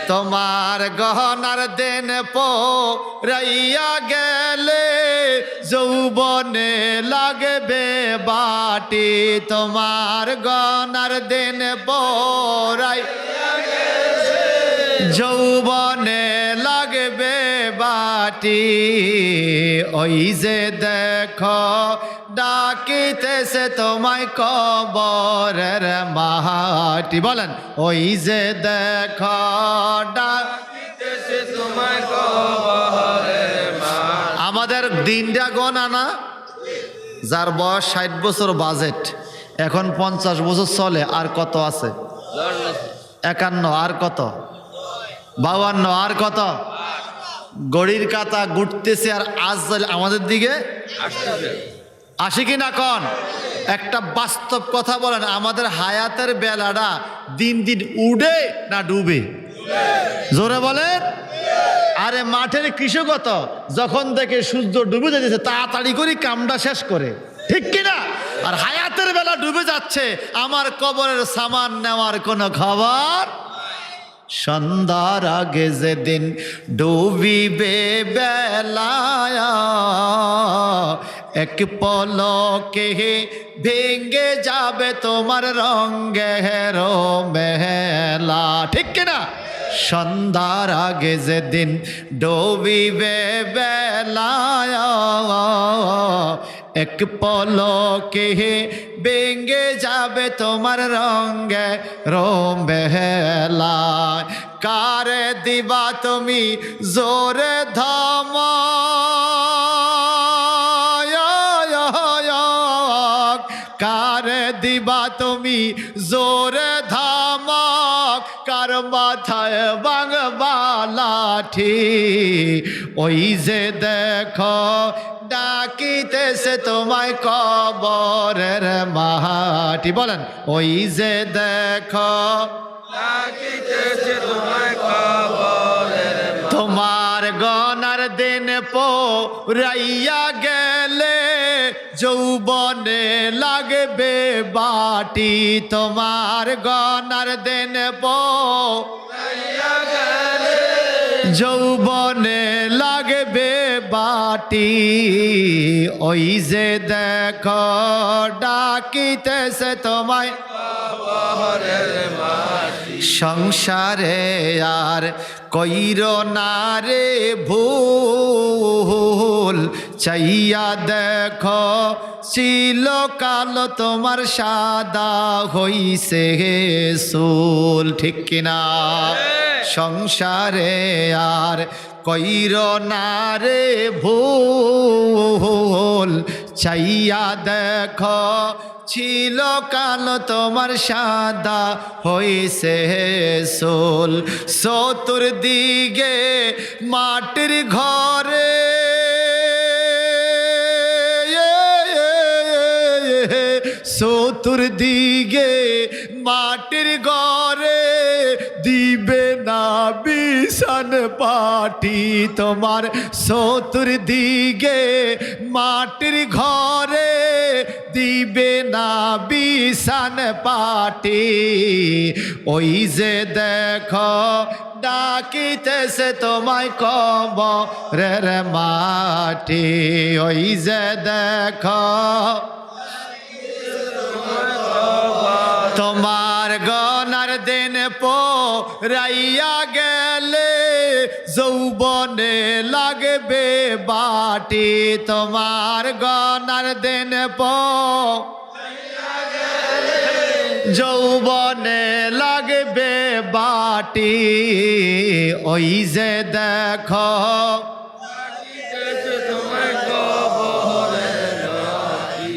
তোমার গহনার দেন পরাইয়া গেলে যৌবনে লাগবে বাটি তোমার গহনার দেন পরাইয়া গেলে যৌবনে লাগবে বাটি ওই যে দেখো ডাকিতেছে তোমায় কবরের মাটি বলেন ওই যে দেখো ডাকিতেছে তোমায় কবরের মাটি আমাদের দিনটা গণা না যার বয়স 60 বছর বাজেট এখন 50 বছর চলে আর কত আছে 51 আর কত 52 আর কত গড়ির কাতা ঘুরতেছে আর আজ আমাদের দিকে আসে কি না কন একটা বাস্তব কথা বলেন আমাদের হায়াতের বেলাটা দিন দিন উড়ে না ডুবে জোরে বলেন আরে মাঠের কৃষকত যখন দেখে সূর্য ডুবে যাচ্ছে তাড়াতাড়ি করে কামটা শেষ করে ঠিক কিনা আর হায়াতের বেলা ডুবে যাচ্ছে আমার কবরের সামান নেওয়ার কোনো খবর সন্ধ্যার আগে যেদিন ডুবিবে বেলায় এক পলকে ভেঙে যাবে তোমার রঙের মেলা ঠিক কিনা সন্ধ্যার আগে যেদিন ডুবিবে বেলায় এক পলকে ভেঙে যাবে তোমার রঙে রোমেলা কারে দিবা তুমি জোরে ধম কারে দিবা তুমি জোরে ধামক কার মাথায় বাংবা লাঠি ওই যে দেখো ডাকিতেছে তোমায় কবরের মাটি বলেন ওই যে দেখো ডাকিতেছে তোমায় কবরের তোমার গনার দিন পরাইয়া গেলে যৌবনে লাগবে বাটি তোমার গনার দিন পরাইয়া গেলে যৌবনে লাগবে বাটি ওই যে দেখো ডাকিতেছে তোমায় সংসারে আর কইর না রে ভুল চাইয়া দেখো ছিল কালো তোমার সাদা হইছে চুল ঠিক কিনা সংসারে আর কইর না রে ভুল চাইয়া দেখো ছিল কালো তোমার সাদা হইছে চুল চতুর্দিকে মাটির ঘরে চতুর্দিকে মাটির ঘরে দিবে না বিছান পাটি তোমার চতুর্দিকে মাটির ঘরে দিবে না বিছান পাটি ওই যে দেখো ডাকিতেছে তোমায় কবরের মাটি ওই যে দেখো তোমার গনার দিন পরাইয়া গেলে যৌবনে লাগবে বাটি তোমার গনার দিন পরাইয়া গেলে যৌবনে লাগবে বাটি ওই যে দেখো